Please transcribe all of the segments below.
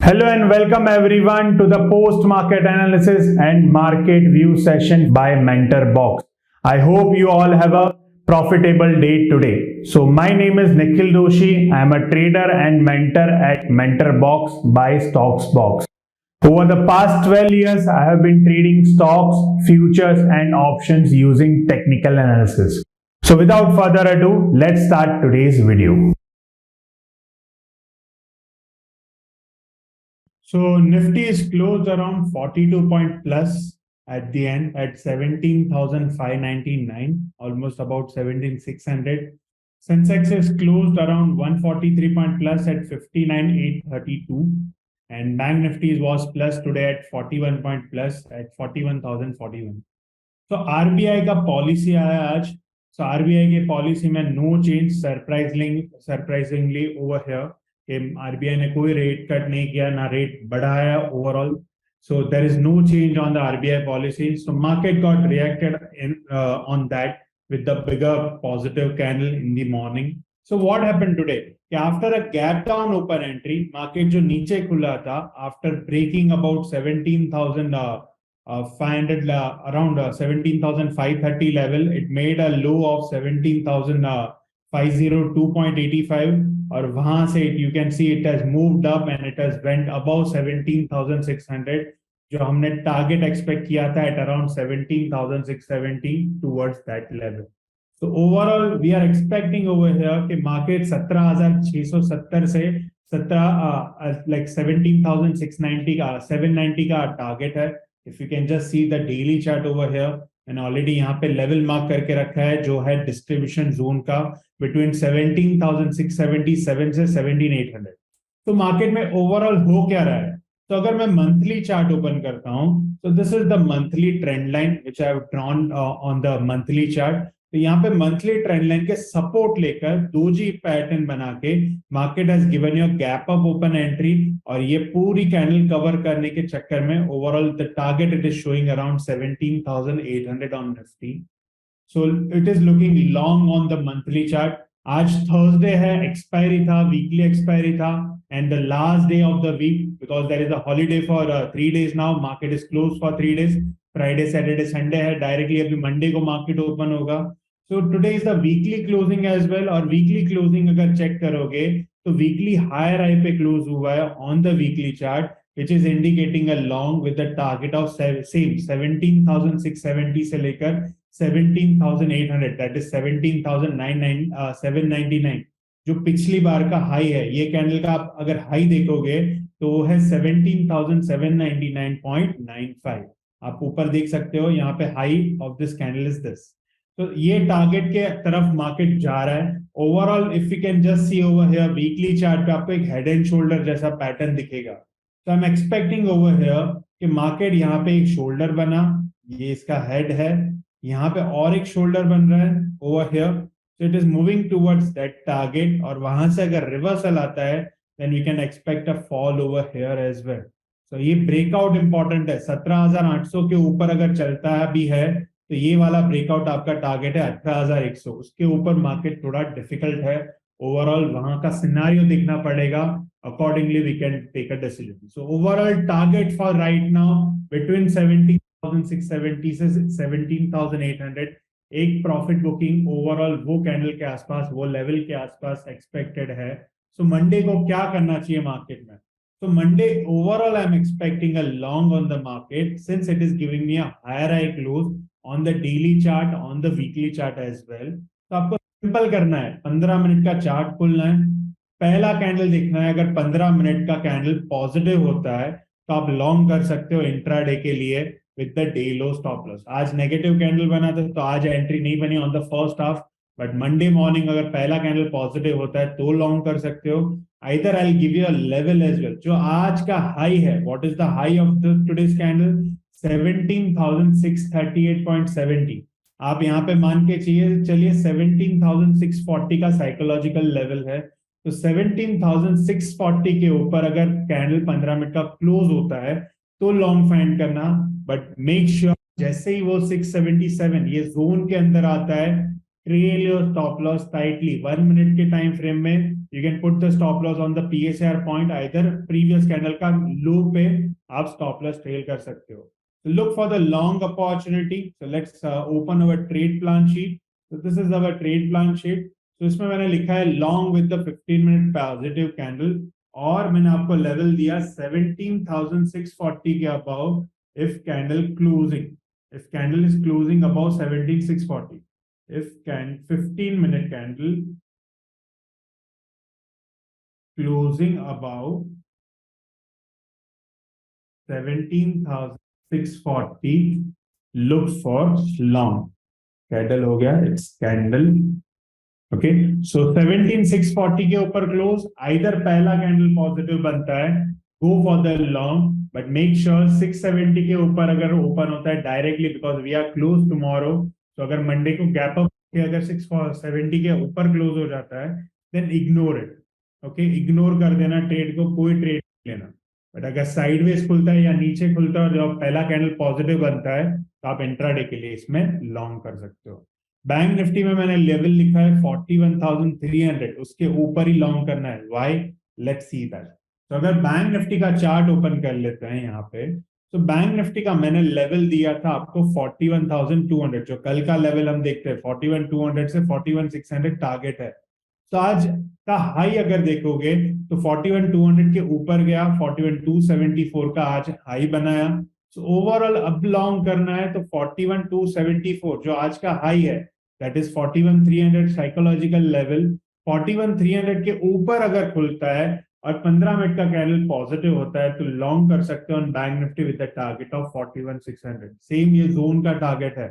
Hello and welcome everyone to the post market analysis and market view session by Mentor Box. I hope you all have a profitable day today. So my name is Nikhil Doshi. I am a trader and mentor at Mentor Box by Stocks Box. Over the past 12 years, I have been trading stocks, futures and options using technical analysis. So without further ado, let's start today's video. So Nifty is closed around 42 point plus at the end at 17,599, almost about 17,600. Sensex is closed around 143 point plus at 59,832. And Bank Nifty was plus today at 41 point plus at 41,041. So RBI का policy आया आज. So RBI के policy में no change surprisingly over here. RBI ने कोई rate cut नहीं किया, ना रेट बढ़ाया overall. So there is no change on the RBI policy. So market got reacted on that with the bigger positive candle in the morning. So what happened today? After a gap down open entry, market जो नीचे खुला था after breaking about 17,500 around 17,530 level, it made a low of 17,502.85. और वहां से you can see it has moved up and it has went above 17,600, जो हमने target expect किया था at around 17,670 towards that level. So overall we are expecting over here कि market 17,670 से 17,690 का 790 का टारगेट है. If you can just see the daily chart over here, and already यहाँ पे लेवल मार्क करके रखा है जो है डिस्ट्रीब्यूशन जोन का between 17,677 से 17,800. तो मार्केट में ओवरऑल हो क्या रहा है? तो अगर मैं मंथली चार्ट ओपन करता हूं, तो this is the monthly trend line which I have drawn on the monthly chart. तो यहाँ पे मंथली ट्रेंड लाइन के सपोर्ट लेकर दोजी पैटर्न बना के market has given you gap up open entry, और ये पूरी कैंडल कवर करने के चक्कर में overall the target it is showing around 17,800 on Nifty. So it is looking long on the monthly chart. आज थर्सडे है, एक्सपायरी था, वीकली एक्सपायरी था, and the last day of the week because there is a holiday for 3 days now. Market is closed for 3 days. Friday, Saturday, Sunday है. Directly अभी Monday को market open होगा. So today is the weekly closing as well. और weekly closing अगर check करोगे तो weekly higher high पे close हुआ है on the weekly chart, which is indicating a long with the target of same 17,670 से लेकर 17,800, that is 17,799, जो पिछली बार का हाई है. ये कैंडल का आप अगर हाई देखोगे तो वो है 17,799.95. आप ऊपर देख सकते हो, यहाँ पे high of this candle is this. तो ये टारगेट के तरफ मार्केट जा रहा है. Overall if you can just see over here weekly chart पे आपको एक हेड एंड शोल्डर जैसा पैटर्न दिखेगा. तो आई एम एक्सपेक्टिंग ओवर हियर कि मार्केट यहाँ पे एक शोल्डर बना, ये इसका हेड है, यहाँ पे और एक शोल्डर बन रहा है over here. So it is moving towards that target, और वहां से अगर रिवर्सल आता है then we can expect a fall over here as well. So ये ब्रेकआउट इंपॉर्टेंट है. 17,800 के ऊपर अगर चलता है भी है तो ये वाला ब्रेकआउट आपका टारगेट है 18,100. उसके ऊपर मार्केट थोड़ा डिफिकल्ट है. ओवरऑल वहां का सिनेरियो देखना पड़ेगा. Accordingly we can take a decision. So overall target for right now between 17,670 से 17,800. एक प्रॉफिट बुकिंग ओवरऑल वो कैंडल के आसपास, वो लेवल के आसपास एक्सपेक्टेड है. सो मंडे को क्या करना चाहिए मार्केट में? तो Monday overall I am expecting a long on the market since it is giving me a higher high close on the daily chart, on the weekly chart as well. तो आपको simple करना है, 15 minute का chart खोलना है, पहला candle देखना है. अगर 15 मिनट का कैंडल पॉजिटिव होता है तो आप लॉन्ग कर सकते हो इंट्राडे के लिए with the day low stop loss. आज नेगेटिव कैंडल बना था तो आज एंट्री नहीं बनी on the first half, but Monday morning अगर पहला कैंडल पॉजिटिव होता है तो लॉन्ग कर सकते हो. Either I will give you a level as well. जो आज का हाई है, what is the high of today's candle? 17,638.70. आप यहाँ पे मान के चलिए 17,640 का साइकोलॉजिकल लेवल है. तो 17,640 के ऊपर अगर कैंडल 15 मिनट का क्लोज होता है तो लॉन्ग फाइंड करना, बट मेक श्योर जैसे ही वो 677 ये जोन के अंदर आता है, trail your stop loss tightly 1 minute के टाइम फ्रेम में. you can put the stop loss on the PSR point, either previous candle का लो पे आप stop loss trail कर सकते हो. So look for the long opportunity. So let's open our trade plan sheet. So this is our trade plan sheet. So इसमें मैंने लिखा है long with the 15-minute positive candle, और मैंने आपको लेवल दिया 17,640 के above if candle closing. If candle is closing above 17,640, if 15-minute candle closing above 17,640, look for long. Candle हो गया, it's candle. Okay, so 17,640 के ऊपर क्लोज, आइदर पहला कैंडल पॉजिटिव बनता है, go for the long, but make sure 670 के ऊपर अगर ओपन होता है directly, because we are close tomorrow. तो अगर मंडे को गैप अप के अगर 670 के ऊपर क्लोज हो जाता है, then ignore it. Okay, ignore कर देना ट्रेड को, कोई ट्रेड लेना. बट अगर साइडवेज खुलता है या नीचे खुलता है और जब पहला कैंडल पॉजिटिव बनता है, तो आप इंट्राडे के लिए इसमें लॉन्ग कर सकते हो. बैंक निफ्टी में मैंने लेवल लिखा है 41,300, उसके ऊपर ही लॉन्ग करना है. व्हाई? Let's see that. तो अगर बैंक निफ्टी का चार्ट ओपन कर लेते हैं यहाँ पे, तो बैंक निफ्टी का मैंने लेवल दिया था आपको 41,200, जो कल का लेवल हम देखते हैं 41,200 से 41,600 टारगेट है. तो आज का हाई अगर देखोगे तो 41,200 के ऊपर गया, 41,274 का आज हाई बनाया. So ओवरऑल अब लॉन्ग करना है तो 41,274 जो आज का हाई है, दैट इज 41,300 साइकोलॉजिकल लेवल. 41,300 के ऊपर अगर खुलता है और 15 मिनट का कैंडल पॉजिटिव होता है, तो लॉन्ग कर सकते हो on bank Nifty with the target of 41,600. Same ये जोन का टारगेट है,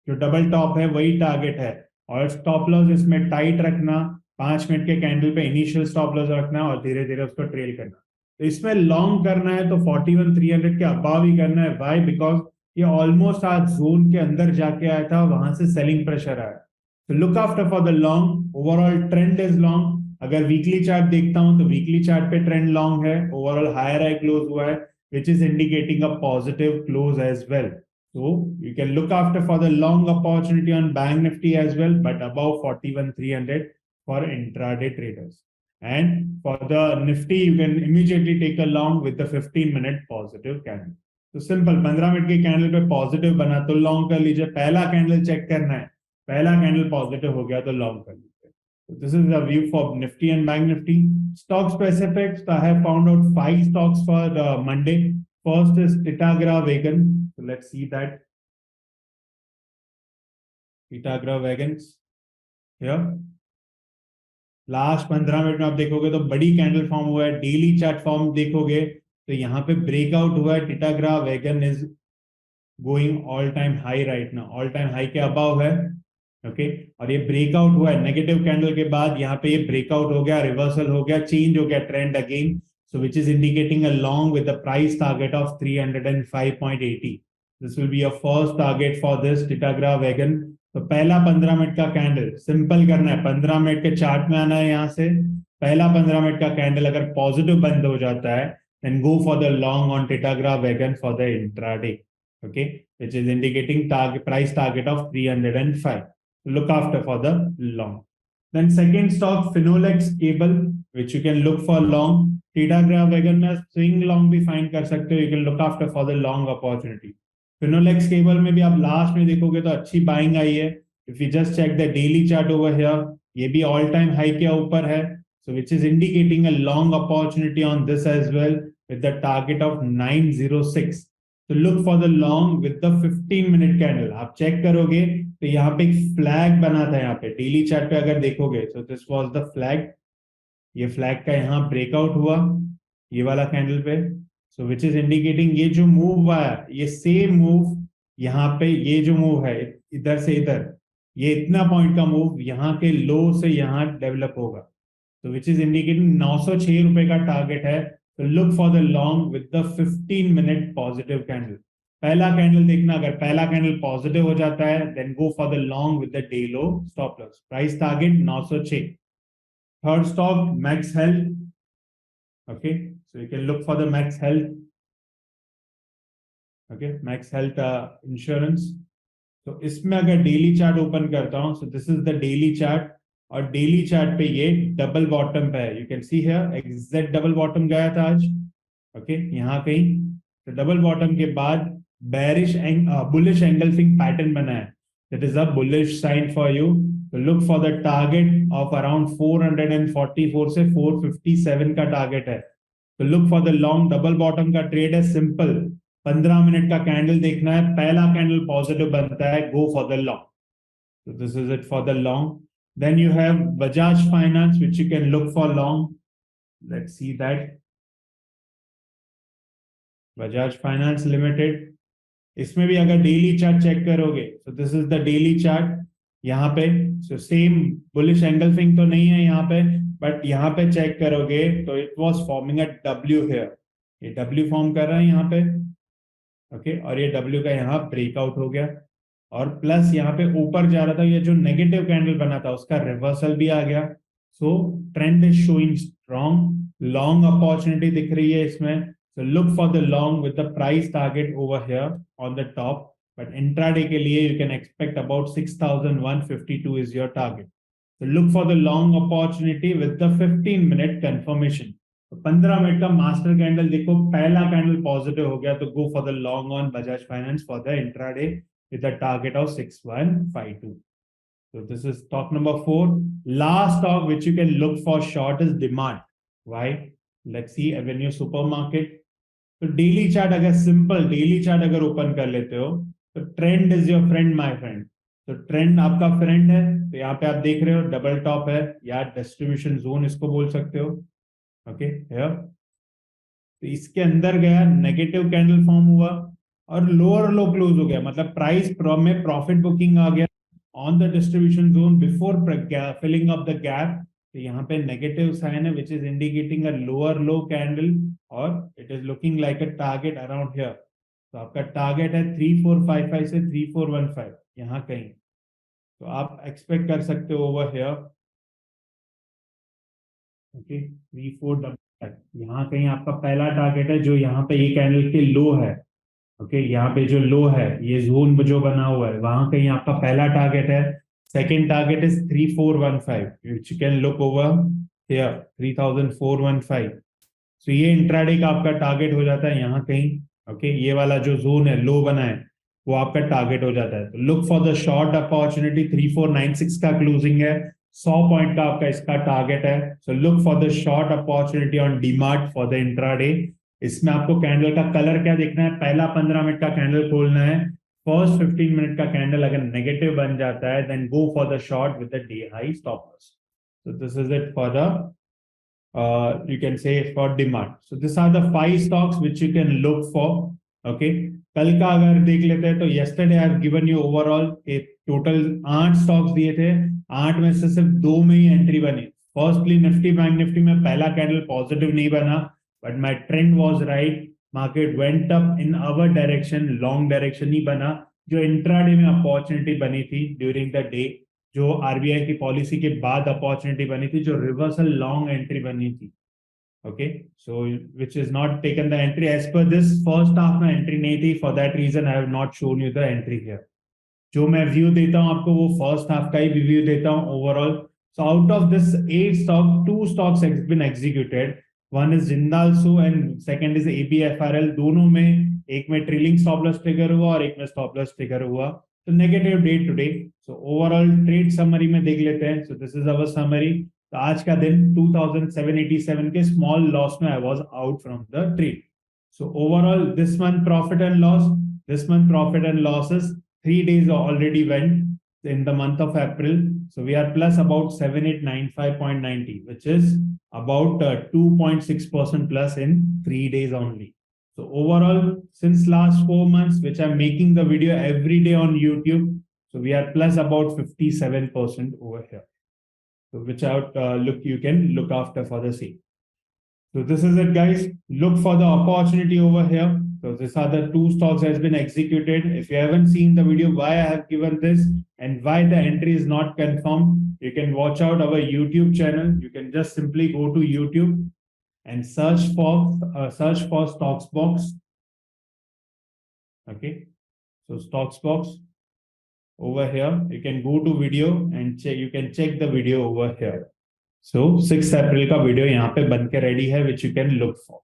जो डबल टॉप है वही टारगेट है. और स्टॉप लॉस इसमें टाइट रखना, 5 मिनट के कैंडल पे इनिशियल स्टॉप लॉस रखना और धीरे धीरे उसको ट्रेल करना. तो इसमें लॉन्ग करना है तो 41,300 के अबाव ही करना है. व्हाई? बिकॉज ये ऑलमोस्ट आज जोन के अंदर जाके आया था, वहां से सेलिंग प्रेशर आया. तो look after for the long. Overall trend is long. अगर वीकली चार्ट देखता हूं तो वीकली चार्ट पे ट्रेंड लॉन्ग है. ओवरऑल हायर हाई क्लोज हुआ है, which is indicating a positive close as well. So you can look after for the long opportunity on Bank Nifty as well, but above 41,300 for intraday traders. And for the Nifty, you can immediately take a long with the 15-minute positive candle. तो simple 15 minute के candle पे positive बना तो long कर लीजिए. पहला candle check करना है, पहला कैंडल पॉजिटिव हो गया तो लॉन्ग कर लीजिए. So this is the view for Nifty and Bank Nifty. Stock specifics, I have found out 5 stocks for Monday. First is Titagra Wagon. So let's see that. Titagra Wagons here. Last 15 minute में आप देखोगे तो बड़ी candle form हुआ है. Daily chart form देखोगे तो यहाँ पे ब्रेकआउट हुआ है. Titagarh wagon is going all time high right now, all time high के अबव है. ओके, और ये ब्रेकआउट हुआ है नेगेटिव कैंडल के बाद. यहाँ पे ये ब्रेकआउट हो गया, रिवर्सल हो गया, चेंज हो गया trend again. So which is indicating a long with the price target of 305.80. This will be a first target for this Titagarh wagon. तो पहला 15 मिनट का कैंडल सिंपल करना है, 15 मिनट के चार्ट में आना है. यहाँ से पहला 15 मिनट का कैंडल अगर पॉजिटिव बंद हो जाता है, then go for the long on Titagarh wagon for the intraday. Okay, which is indicating target price target of 305. Look after for the long. Then second stock Finolex cable, which you can look for long. Titagra Wagon में swing long भी find कर सकते हो. You can look after for the long opportunity. Finolex cable में भी आप last में देखोगे तो अच्छी बाइंग आई है. If you just check the daily chart over here, ये भी all time high के ऊपर है. So which is indicating a long opportunity on this as well with the target of 906. तो look for the long with the 15-minute candle. आप check करोगे तो यहाँ पे एक फ्लैग बना था. यहाँ पे डेली चार्ट पे अगर देखोगे तो दिस वाज द फ्लैग. ये फ्लैग का यहाँ ब्रेकआउट हुआ ये वाला कैंडल पे. सो विच इज इंडिकेटिंग ये जो मूव आया, ये सेम मूव यहाँ पे, ये जो मूव है इधर से इधर, ये इतना पॉइंट का मूव यहाँ के लो से यहाँ डेवलप होगा. तो विच इज इंडिकेटिंग 906 रुपए का टारगेट है. तो look for the long with the 15-minute positive candle. पहला कैंडल देखना, अगर पहला कैंडल पॉजिटिव हो जाता है then go for the long with the day low stop loss. Price target 906. Third stock Max Health. Okay, so you can look for the Max Health. Okay, Max Health insurance. तो इसमें अगर daily chart open करता हूं, so this is the daily chart. और daily chart पे ये double bottom पे है, you can see here exact double bottom गया था आज, ओके यहाँ कहीं। तो डबल बॉटम के बाद बेरिश बुलिश एंगल्फिंग पैटर्न बना है, that is a bullish sign for you. तो look for the target of around 444 से 457 का टारगेट है। तो look for the long, double bottom का ट्रेड है सिंपल, 15 मिनट का कैंडल देखना है, पहला कैंडल पॉजिटिव बनता है, go for the long. So this is it for the long. Then you have Bajaj Finance, which you can look for long. Let's see that. Bajaj Finance Limited. इसमें भी अगर daily chart check करोगे, so this is the daily chart. यहाँ पे so same bullish engulfing तो नहीं है यहाँ पे, but यहाँ पे चेक करोगे तो it was forming a W here. ये W फॉर्म कर रहा है यहाँ पे, ओके और ये W का यहाँ ब्रेकआउट हो गया, और प्लस यहाँ पे ऊपर जा रहा था, ये जो नेगेटिव कैंडल बना था उसका रिवर्सल भी आ गया। सो trend is showing strong, long opportunity दिख रही है इसमें। So look for the long with the price target over here on the top, but intraday के लिए you can expect about 6152 is your target. So look for the long opportunity with the 15-minute confirmation. तो 15 minute का master candle देखो, पहला candle positive हो गया, तो गो for the long on Bajaj finance for the intraday with the target of 6152. So this is stock number 4. Last stock which you can look for short is demand. Why? Let's see Avenue Supermarket. तो daily chart अगर simple daily chart अगर open कर लेते हो तो trend is your friend my friend. तो trend आपका friend है, तो यहाँ पे आप देख रहे हो डबल टॉप है या डिस्ट्रीब्यूशन जोन इसको बोल सकते हो, ओके तो इसके अंदर गया, नेगेटिव कैंडल फॉर्म हुआ और लोअर लो क्लोज हो गया, मतलब प्राइस में प्रॉफिट बुकिंग आ गया on the distribution zone before filling up the gap. तो यहाँ पे नेगेटिव साइन है which is indicating a lower low candle और it is looking like a target around here. तो आपका टारगेट है 3455 से 3415 यहाँ कहीं, तो आप एक्सपेक्ट कर सकते हो ओवर हियर, ओके 3455 यहाँ कहीं आपका पहला टारगेट है, जो यहाँ पे ये कैंडल के लो है, ओके यहाँ पे जो लो है ये जोन जो बना हुआ है वहां कहीं आपका पहला टारगेट है। Second target is 3415 which you can look over here 3415। सो ये इंट्राडे का आपका टारगेट हो जाता है यहाँ कहीं, ओके ये वाला जो जोन है लो बना है वो आपका टारगेट हो जाता है। तो look for the short opportunity, 3496 का क्लोजिंग है, 100 पॉइंट का आपका इसका टारगेट है। So look for the short opportunity on DMart for the intraday. इसमें आपको कैंडल का कलर क्या देखना है, पहला 15 मिनट का कैंडल खोलना है, फर्स्ट 15 मिनट का कैंडल अगर नेगेटिव बन जाता है then go for the short with the day high stop loss. So this is it for the you can say for demand. So these are the 5 stocks which you can look for. Okay, कल का अगर देख लेते हैं तो yesterday I have given you overall एक total 8 stocks दिए थे, 8 में से सिर्फ 2 में ही एंट्री बनी। फर्स्टली निफ्टी बैंक निफ्टी में पहला कैंडल पॉजिटिव नहीं बना, but my trend was right, market went up in our direction, long direction ही बना, जो इंट्राडे में अपॉर्चुनिटी बनी थी ड्यूरिंग द डे, जो आरबीआई की पॉलिसी के बाद अपॉर्चुनिटी बनी थी, जो रिवर्सल लॉन्ग एंट्री बनी थी, okay so which is not taken the entry as पर दिस, फर्स्ट हाफ में एंट्री नहीं थी, for that reason I have not shown you the entry here. जो मैं व्यू देता हूं आपको वो फर्स्ट हाफ का ही रिव्यू देता हूं overall. So out of this 8 stock 2 stocks has been executed, one is Jindal Saw and second is ABFRL, दोनों में एक में ट्रेलिंग स्टॉप लॉस ट्रिगर हुआ और एक में स्टॉप लॉस ट्रिगर हुआ, तो negative day today. So overall trade summary में देख लेते हैं। सो दिस इज अवर समरी। तो आज का दिन 2787 के स्मॉल लॉस में I was out from the trade. So overall this month profit and loss, this month profit and losses, 3 days already went in the month of April, so we are plus about 7895.90, which is about 2.6% plus in 3 days only. So overall, since last 4 months, which I'm making the video every day on YouTube, so we are plus about 57% over here. So which out look you can look after for the same. So this is it, guys. Look for the opportunity over here. So these are the 2 stocks has been executed. If you haven't seen the video why I have given this and why the entry is not confirmed, you can watch out our YouTube channel. You can just simply go to YouTube and search for Stocksbox. Okay, so Stocksbox. over here. You can go to video and check. You can check the video over here. So 6th April का video यहाँ पे बन के ready है, which you can look for.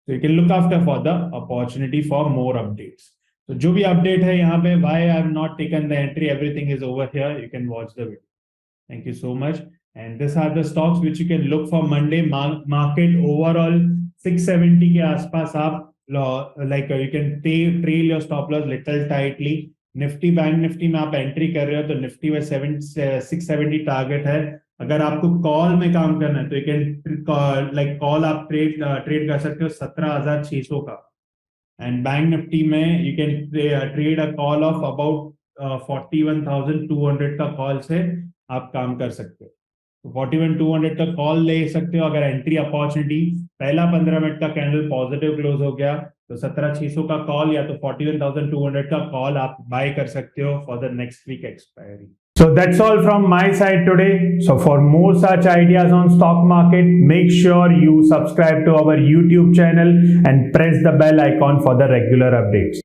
So you can look after for the opportunity for more updates. So जो भी update है यहाँ पे, why I have not taken the entry, everything is over here. You can watch the video. Thank you so much. And these are the stocks which you can look for Monday. Market overall 670 के आसपास आप like you can trail your stop loss little tightly. Nifty bank Nifty में आप entry कर रहे हो तो Nifty में 670 टारगेट है. अगर आपको कॉल में काम करना है तो यू कैन लाइक कॉल आप ट्रेड कर सकते हो 17,600 का. एंड बैंक निफ्टी में you can trade a call of about 41,200 का कॉल से आप काम कर सकते हो. तो 41,200 का कॉल ले सकते हो. अगर एंट्री अपॉर्चुनिटी पहला 15 मिनट का कैंडल पॉजिटिव क्लोज हो गया तो 17,600 का कॉल या तो 41,200 का कॉल आप बाय कर सकते हो for the next week expiry. So that's all from my side today. So for more such ideas on stock market, make sure you subscribe to our YouTube channel and press the bell icon for the regular updates.